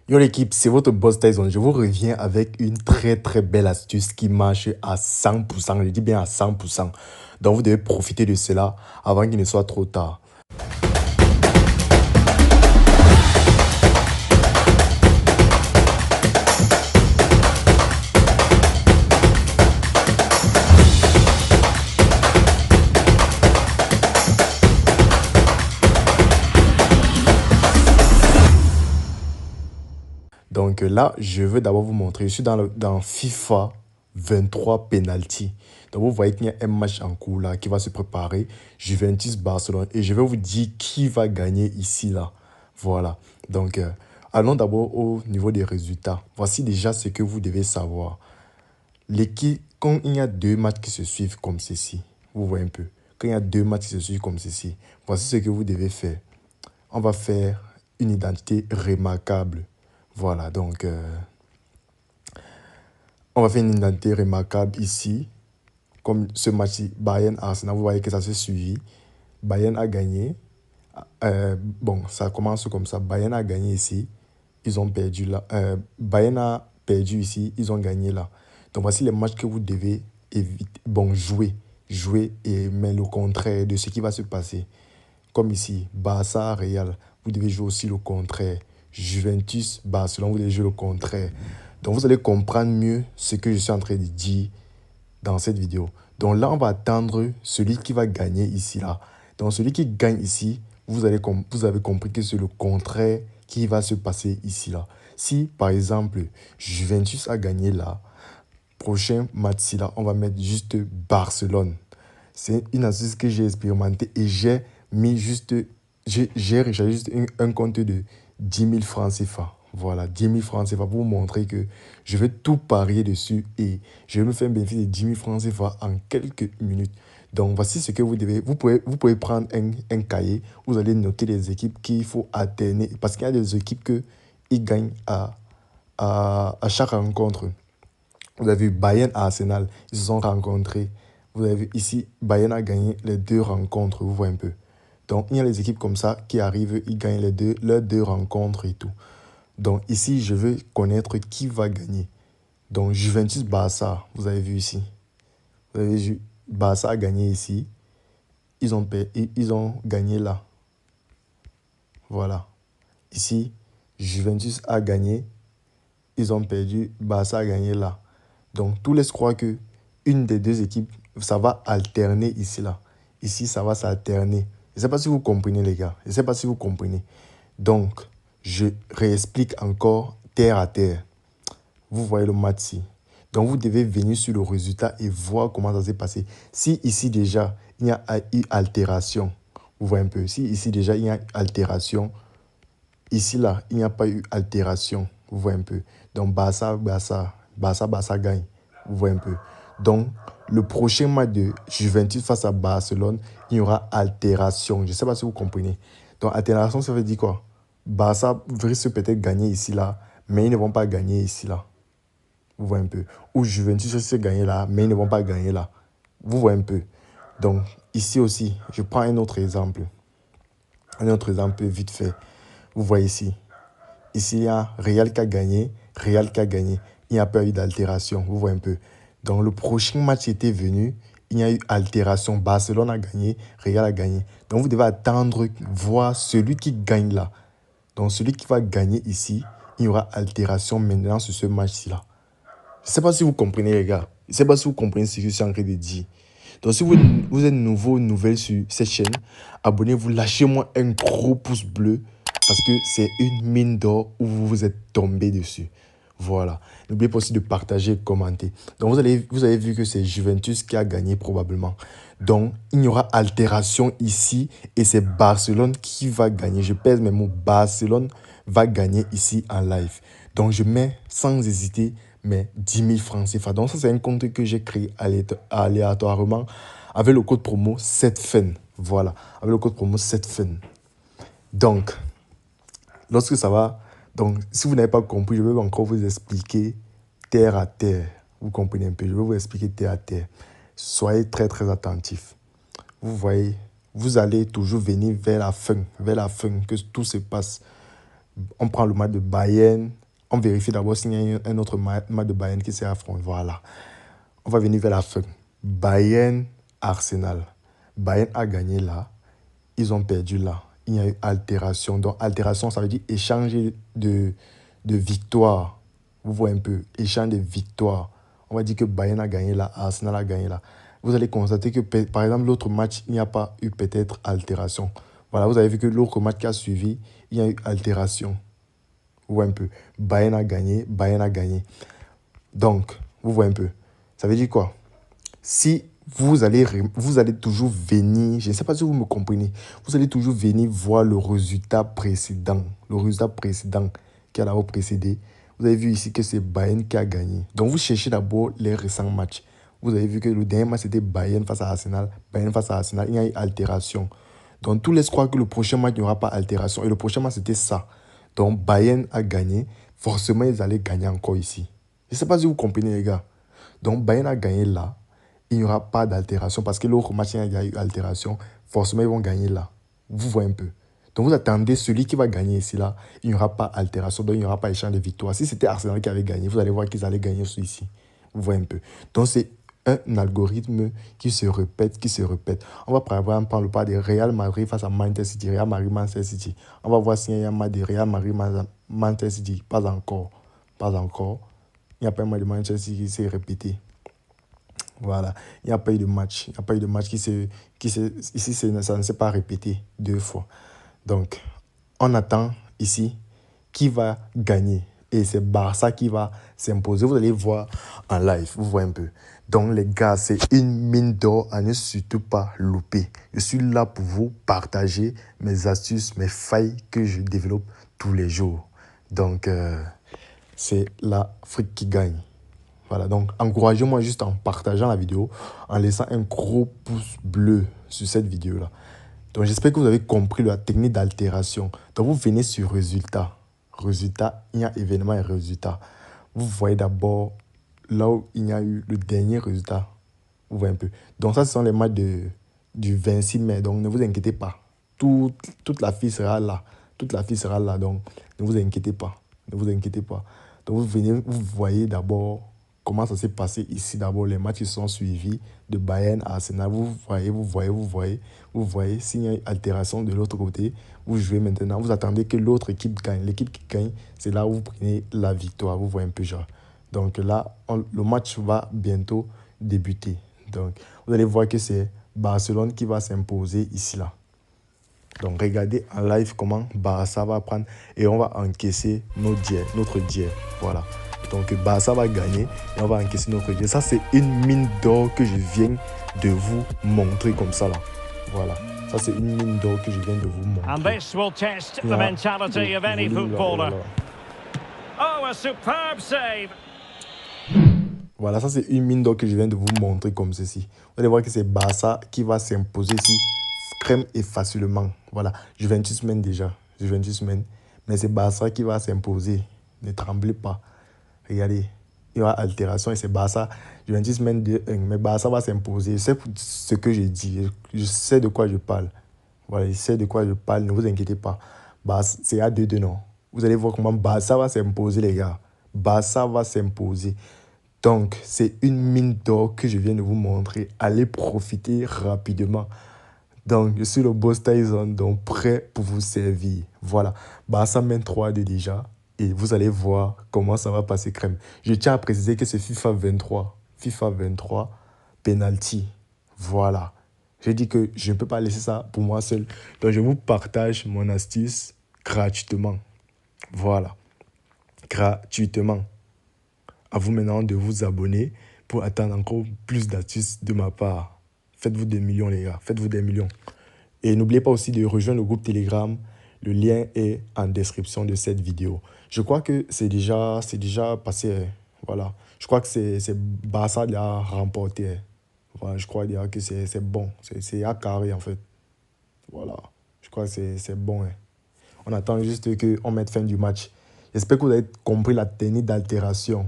Yo l'équipe, c'est votre boss Tyson. Je vous reviens avec une très belle astuce qui marche à 100%. Je dis bien à 100%. Donc vous devez profiter de cela avant qu'il ne soit trop tard. Donc là, je veux d'abord vous montrer. Je suis dans FIFA 23 Penalty. Donc vous voyez qu'il y a un match en cours là qui va se préparer. Juventus-Barcelone. Et je vais vous dire qui va gagner ici là. Voilà. Donc allons d'abord au niveau des résultats. Voici déjà ce que vous devez savoir. L'équipe, quand il y a deux matchs qui se suivent comme ceci, vous voyez un peu. Quand il y a deux matchs qui se suivent comme ceci, voici ce que vous devez faire. On va faire une identité remarquable. Voilà, donc on va faire une identité remarquable ici. Comme ce match-ci, Bayern-Arsenal, vous voyez que ça s'est suivi. Bayern a gagné. Bon, ça commence comme ça. Bayern a gagné ici. Ils ont perdu là. Bayern a perdu ici. Ils ont gagné là. Donc voici les matchs que vous devez éviter. Bon, jouer. Jouer, mais le contraire de ce qui va se passer. Comme ici, Barça-Real, vous devez jouer aussi le contraire. Juventus-Barcelone, vous devez jouer le contraire. Donc vous allez comprendre mieux ce que je suis en train de dire dans cette vidéo. Donc là, on va attendre celui qui va gagner ici, là. Donc celui qui gagne ici, vous avez compris que c'est le contraire qui va se passer ici, là. Si, par exemple, Juventus a gagné là, prochain match là, on va mettre juste Barcelone. C'est une astuce que j'ai expérimentée et j'ai mis juste, j'ai rechargé juste un compte de 10 000 francs CFA. Voilà, 10 000 francs CFA pour vous montrer que je vais tout parier dessus et je vais me faire un bénéfice de 10 000 francs CFA en quelques minutes. Donc, voici ce que vous devez. Vous pouvez prendre un cahier, vous allez noter les équipes qu'il faut alterner parce qu'il y a des équipes qui gagnent à chaque rencontre. Vous avez vu Bayern à Arsenal, ils se sont rencontrés. Vous avez vu ici, Bayern a gagné les deux rencontres, vous voyez un peu. Donc, il y a les équipes comme ça qui arrivent, ils gagnent leurs deux rencontres et tout. Donc, ici, je veux connaître qui va gagner. Donc, Juventus-Barça, vous avez vu ici. Vous avez vu, Barça a gagné ici. Ils ont gagné là. Voilà. Ici, Juventus a gagné. Ils ont perdu. Barça a gagné là. Donc, tout laisse croire que une des deux équipes, ça va alterner ici, là. Ici, ça va s'alterner. Je ne sais pas si vous comprenez, les gars. Je ne sais pas si vous comprenez. Donc, je réexplique encore terre à terre. Vous voyez le match ici. Donc, vous devez venir sur le résultat et voir comment ça s'est passé. Si ici, déjà, il y a eu altération, vous voyez un peu. Si ici, déjà, il y a altération, ici, là, il n'y a pas eu altération. Vous voyez un peu. Donc, Barça gagne. Vous voyez un peu. Donc, le prochain match de Juventus face à Barcelone, il y aura altération. Je ne sais pas si vous comprenez. Donc, altération, ça veut dire quoi? Barça risque peut-être gagner ici, là, mais ils ne vont pas gagner ici, là. Vous voyez un peu. Ou Juventus risque gagner là, mais ils ne vont pas gagner là. Vous voyez un peu. Donc, ici aussi, je prends un autre exemple. Un autre exemple vite fait. Vous voyez ici. Ici, il y a Real qui a gagné, Real qui a gagné. Il n'y a pas eu d'altération. Vous voyez un peu. Donc, le prochain match était venu. Il y a eu altération. Barcelone a gagné, Real a gagné. Donc, vous devez attendre, voir celui qui gagne là. Donc, celui qui va gagner ici, il y aura altération maintenant sur ce match-ci-là. Je ne sais pas si vous comprenez, les gars. Je ne sais pas si vous comprenez ce que je suis en train de dire. Donc, si vous êtes nouvelle sur cette chaîne, abonnez-vous, lâchez-moi un gros pouce bleu parce que c'est une mine d'or où vous vous êtes tombé dessus. Voilà. N'oubliez pas aussi de partager et commenter. Donc, vous avez vu que c'est Juventus qui a gagné probablement. Donc, il y aura altération ici et c'est Barcelone qui va gagner. Je pèse mes mots. Barcelone va gagner ici en live. Donc, je mets sans hésiter mes 10 000 francs CFA. Donc, ça, c'est un compte que j'ai créé aléatoirement avec le code promo 7FUN. Voilà. Avec le code promo 7FUN. Donc, lorsque ça va, donc si vous n'avez pas compris, je vais encore vous expliquer terre à terre. Vous comprenez un peu, je vais vous expliquer terre à terre. Soyez très attentifs. Vous voyez, vous allez toujours venir vers la fin que tout se passe. On prend le match de Bayern. On vérifie d'abord s'il y a un autre match de Bayern qui s'est affronté. Voilà. On va venir vers la fin. Bayern, Arsenal. Bayern a gagné là. Ils ont perdu là. Il y a eu altération. Donc, altération, ça veut dire échanger de victoire. Vous voyez un peu. Échange de victoire. On va dire que Bayern a gagné là. Arsenal a gagné là. Vous allez constater que, par exemple, l'autre match, il n'y a pas eu peut-être altération. Voilà, vous avez vu que l'autre match qui a suivi, il y a eu altération. Vous voyez un peu. Bayern a gagné. Bayern a gagné. Donc, vous voyez un peu. Ça veut dire quoi? Si vous allez toujours venir, je ne sais pas si vous me comprenez, vous allez toujours venir voir le résultat précédent qui a d'abord précédé. Vous avez vu ici que c'est Bayern qui a gagné. Donc vous cherchez d'abord les récents matchs. Vous avez vu que le dernier match c'était Bayern face à Arsenal. Bayern face à Arsenal, il y a eu altération. Donc tout laisse croire que le prochain match, il n'y aura pas altération. Et le prochain match c'était ça. Donc Bayern a gagné. Forcément, ils allaient gagner encore ici. Je ne sais pas si vous comprenez les gars. Donc Bayern a gagné là. Il n'y aura pas d'altération parce que l'autre match, il y a eu altération. Forcément, ils vont gagner là. Vous voyez un peu. Donc, vous attendez celui qui va gagner ici, là. Il n'y aura pas altération, donc il n'y aura pas échange de victoire. Si c'était Arsenal qui avait gagné, vous allez voir qu'ils allaient gagner aussi ici. Vous voyez un peu. Donc, c'est un algorithme qui se répète, qui se répète. On va par exemple prendre le pas de Real Madrid face à Manchester City, Real Madrid, Manchester City. On va voir s'il y a un match de Real Madrid, Manchester City. Pas encore. Pas encore. Il n'y a pas un match de Manchester City qui s'est répété. Voilà, il n'y a pas eu de match. Il n'y a pas eu de match ici, ça ne s'est pas répété 2 fois. Donc, on attend ici qui va gagner. Et c'est Barça qui va s'imposer. Vous allez voir en live, vous voyez un peu. Donc, les gars, c'est une mine d'or à ne surtout pas louper. Je suis là pour vous partager mes astuces, mes failles que je développe tous les jours. Donc, c'est l'Afrique qui gagne. Voilà, donc encouragez-moi juste en partageant la vidéo, en laissant un gros pouce bleu sur cette vidéo-là. Donc j'espère que vous avez compris la technique d'altération. Donc vous venez sur résultat. Résultat, il y a événement et résultat. Vous voyez d'abord là où il y a eu le dernier résultat. Vous voyez un peu. Donc ça, ce sont les matchs du 26 mai. Donc ne vous inquiétez pas. Toute la fille sera là. Toute la fille sera là. Donc ne vous inquiétez pas. Ne vous inquiétez pas. Donc vous venez, vous voyez d'abord comment ça s'est passé ici. D'abord, les matchs qui sont suivis de Bayern à Arsenal. Vous voyez. S'il y a une altération de l'autre côté, vous jouez maintenant. Vous attendez que l'autre équipe gagne. L'équipe qui gagne, c'est là où vous prenez la victoire. Vous voyez un peu genre. Donc là, le match va bientôt débuter. Donc, vous allez voir que c'est Barcelone qui va s'imposer ici là. Donc, regardez en live comment Barça va prendre et on va encaisser notre dière. Voilà. Donc, Barça va gagner et on va encaisser notre dière. Ça, c'est une mine d'or que je viens de vous montrer comme ça là. Voilà. Ça, c'est une mine d'or que je viens de vous montrer. And this will test the mentality of any footballer. Oh, a superb save. Voilà, ça, c'est une mine d'or que je viens de vous montrer comme ceci. Vous allez voir que c'est Barça qui va s'imposer ici. Crème et facilement. Voilà, Juventus mène déjà. Juventus mène. Mais c'est Barça qui va s'imposer. Ne tremblez pas. Regardez, il y aura altération et c'est Barça. Juventus mène 2-1. Mais Barça va s'imposer. C'est ce que je dis. Je sais de quoi je parle. Voilà, je sais de quoi je parle. Ne vous inquiétez pas. C'est à 2-2, non. Vous allez voir comment Barça va s'imposer, les gars. Barça va s'imposer. Donc, c'est une mine d'or que je viens de vous montrer. Allez profiter rapidement. Donc, je suis le boss Tyson, donc prêt pour vous servir. Voilà. Barça mène 3-2 déjà. Et vous allez voir comment ça va passer crème. Je tiens à préciser que c'est FIFA 23. FIFA 23, penalty. Voilà. J'ai dit que je ne peux pas laisser ça pour moi seul. Donc, je vous partage mon astuce gratuitement. Voilà. Gratuitement. À vous maintenant de vous abonner pour attendre encore plus d'astuces de ma part. Faites-vous des millions, les gars. Faites-vous des millions. Et n'oubliez pas aussi de rejoindre le groupe Telegram. Le lien est en description de cette vidéo. Je crois que c'est déjà passé. Voilà. Je crois que c'est Barça qui a remporté. Voilà. Je crois que c'est bon. C'est à carré, en fait. Voilà. Je crois que c'est bon. On attend juste qu'on mette fin du match. J'espère que vous avez compris la technique d'altération.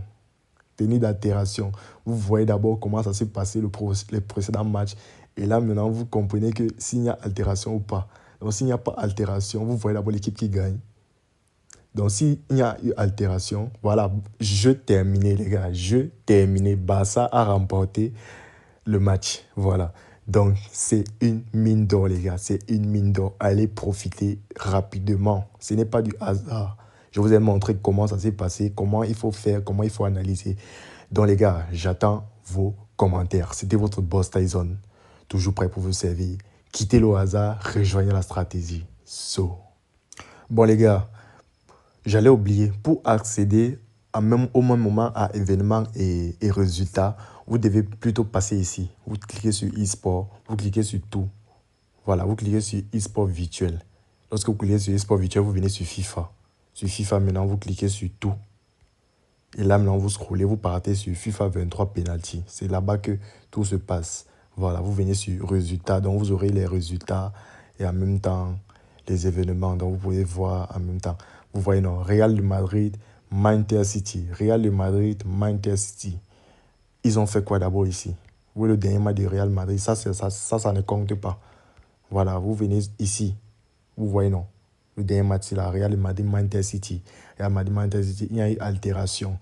Vous voyez d'abord comment ça s'est passé les précédents matchs. Et là, maintenant, vous comprenez que s'il y a altération ou pas. Donc, s'il n'y a pas altération, vous voyez d'abord l'équipe qui gagne. Donc, s'il y a eu altération, voilà, je terminais, les gars. Je terminais. Barça a remporté le match. Voilà. Donc, c'est une mine d'or, les gars. C'est une mine d'or. Allez profiter rapidement. Ce n'est pas du hasard. Je vous ai montré comment ça s'est passé, comment il faut faire, comment il faut analyser. Donc, les gars, j'attends vos commentaires. C'était votre boss Tyson. Toujours prêt pour vous servir. Quittez le hasard, rejoignez la stratégie. Bon, les gars, j'allais oublier. Pour accéder au même moment à événements et résultats, vous devez plutôt passer ici. Vous cliquez sur e-sport, vous cliquez sur tout. Voilà, vous cliquez sur e-sport virtuel. Lorsque vous cliquez sur e-sport virtuel, vous venez sur FIFA. Sur FIFA, maintenant, vous cliquez sur tout. Et là, maintenant, vous scrollez, vous partez sur FIFA 23 penalty. C'est là-bas que tout se passe. Voilà, vous venez sur résultats. Donc, vous aurez les résultats et en même temps, les événements. Donc, vous pouvez voir en même temps. Vous voyez, non, Real de Madrid, Manchester City. Real de Madrid, Manchester City. Ils ont fait quoi d'abord ici? Vous voyez le dernier match de Real Madrid. Ça ne compte pas. Voilà, vous venez ici. Vous voyez, non. Le dernier match, c'est la Real Madrid, Manchester City. Real Madrid, Manchester City, il y a eu altération.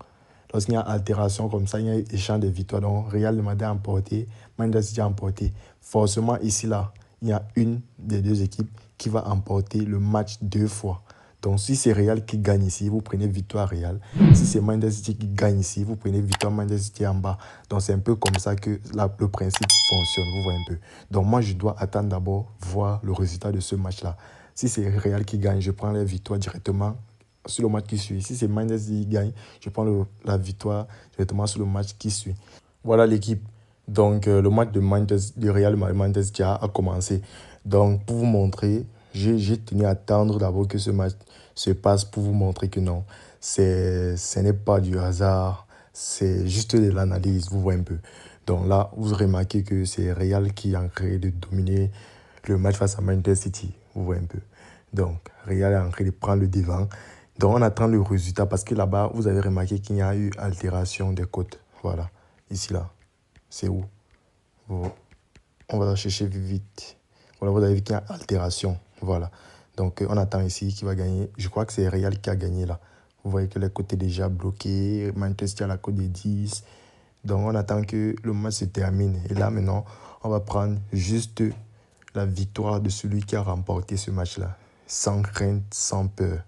Lorsqu'il y a altération comme ça, il y a eu échange de victoires. Donc, Real Madrid a emporté, Manchester City a emporté. Forcément, ici, là, il y a une des deux équipes qui va emporter le match 2 fois. Donc, si c'est Real qui gagne ici, vous prenez victoire Real. Si c'est Manchester City qui gagne ici, vous prenez victoire Manchester City en bas. Donc, c'est un peu comme ça que le principe fonctionne. Vous voyez un peu. Donc, moi, je dois attendre d'abord voir le résultat de ce match-là. Si c'est Real qui gagne, je prends la victoire directement sur le match qui suit. Si c'est Manchester City qui gagne, je prends la victoire directement sur le match qui suit. Voilà l'équipe. Donc, le match de Real Manchester City a commencé. Donc, pour vous montrer, j'ai tenu à attendre d'abord que ce match se passe pour vous montrer que non, ce n'est pas du hasard, c'est juste de l'analyse, vous voyez un peu. Donc là, vous remarquez que c'est Real qui est en train de dominer le match face à Manchester City, vous voyez un peu. Donc, Real est en train de prendre le devant. Donc, on attend le résultat parce que là-bas, vous avez remarqué qu'il y a eu altération des côtes. Voilà, ici, là. C'est où? On va la chercher vite. Voilà, vous avez vu qu'il y a altération. Voilà. Donc, on attend ici qui va gagner. Je crois que c'est Real qui a gagné là. Vous voyez que le côté est déjà bloqué. Manchester à la côte des 10. Donc, on attend que le match se termine. Et là, maintenant, on va prendre juste la victoire de celui qui a remporté ce match-là. Sans crainte, sans peur.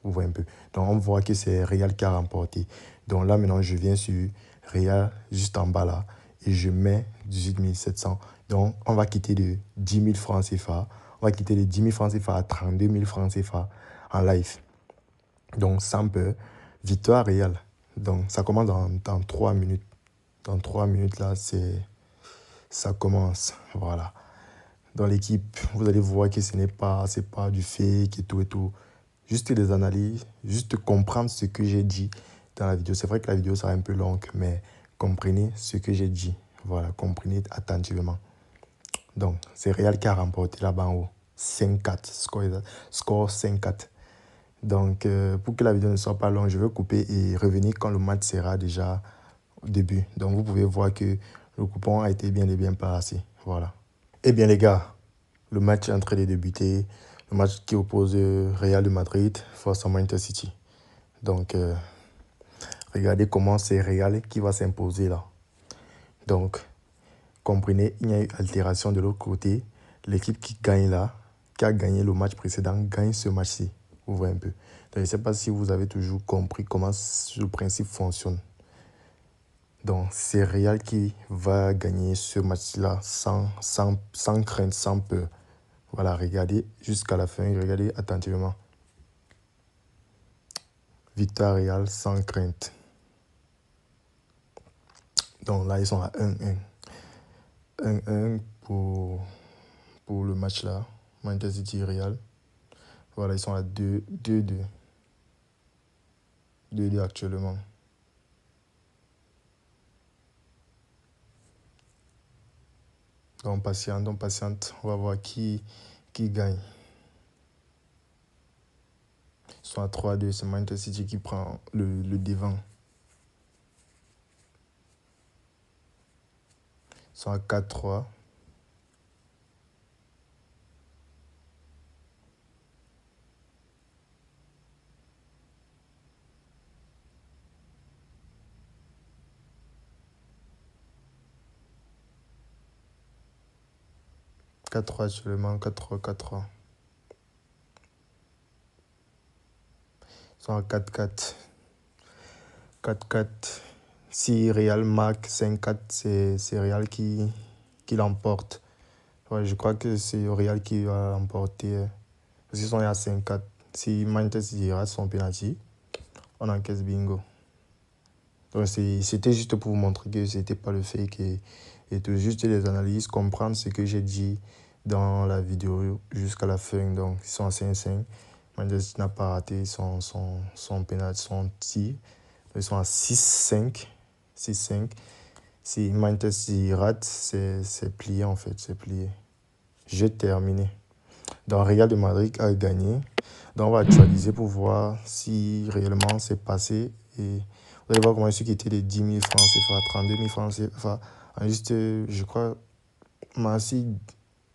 Vous voyez un peu. Donc, on voit que c'est Real qui a remporté. Donc là, maintenant, je viens sur Real, juste en bas là, et je mets 18 700. Donc, on va quitter de 10 000 francs CFA. On va quitter de 10 000 francs CFA à 32 000 francs CFA en live. Donc, sans peur, victoire Real. Donc, ça commence dans 3 minutes. Dans 3 minutes, là, ça commence. Voilà. Dans l'équipe, vous allez voir que c'est pas du fake et tout et tout. Juste des analyses, juste comprendre ce que j'ai dit dans la vidéo. C'est vrai que la vidéo sera un peu longue, mais comprenez ce que j'ai dit. Voilà, comprenez attentivement. Donc, c'est Real qui a remporté là-bas en haut. 5-4, score 5-4. Donc, pour que la vidéo ne soit pas longue, je vais couper et revenir quand le match sera déjà au début. Donc, vous pouvez voir que le coupon a été bien passé. Voilà. Eh bien, les gars, le match est en train de débuter. Le match qui oppose Real de Madrid face à Manchester City. Donc, regardez comment c'est Real qui va s'imposer là. Donc, comprenez, il y a eu altération de l'autre côté. L'équipe qui gagne là, qui a gagné le match précédent, gagne ce match-ci. Vous voyez un peu. Donc, je ne sais pas si vous avez toujours compris comment le principe fonctionne. Donc, c'est Real qui va gagner ce match-là sans crainte, sans peur. Voilà, regardez jusqu'à la fin, regardez attentivement. Victoire Real sans crainte. Donc là, ils sont à 1-1. 1-1 pour le match là. Manchester City Real. Voilà, ils sont à 2-2. 2-2 actuellement. Donc patiente. On va voir qui gagne. Ils sont à 3-2. C'est Manchester City qui prend le devant. Ils sont à 4-3. 4-3 seulement, 4-3, 4-3. Ils sont à 4-4. 4-4. Si Real marque 5-4, c'est Real qui l'emporte. Ouais, je crois que c'est Real qui va l'emporter. Parce qu'ils sont à 5-4. Si Manchester City rate son penalty, on encaisse bingo. Donc c'était juste pour vous montrer que c'était pas le fake et de juste les analyses, comprendre ce que j'ai dit dans la vidéo jusqu'à la fin. Donc ils sont à 5-5. Manchester n'a pas raté son penalty, son tir. Ils sont à 6-5. 6-5. Si Manchester rate, c'est plié en fait, c'est plié. J'ai terminé. Donc Real de Madrid a gagné. Donc on va actualiser pour voir si réellement c'est passé. Et vous allez voir comment il était de 10 000 francs CFA, 32 000 francs CFA. En juste, je crois, merci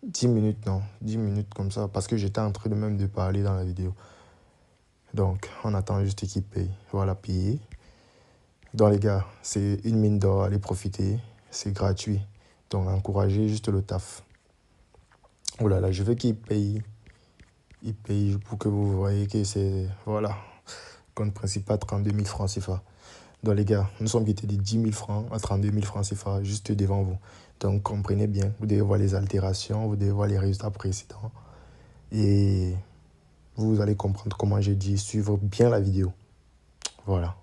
10 minutes, non, 10 minutes comme ça, parce que j'étais en train de même de parler dans la vidéo. Donc, on attend juste qu'il paye. Voilà, payer. Donc, les gars, c'est une mine d'or, allez profiter. C'est gratuit. Donc, encouragez juste le taf. Oh là là, je veux qu'il paye. Il paye pour que vous voyez que c'est... Voilà. Compte principal, 32 000 francs CFA. Donc les gars, nous sommes quittés de 10 000 francs à 32 000 francs CFA juste devant vous. Donc comprenez bien, vous devez voir les altérations, vous devez voir les résultats précédents. Et vous allez comprendre comment j'ai dit, suivre bien la vidéo. Voilà.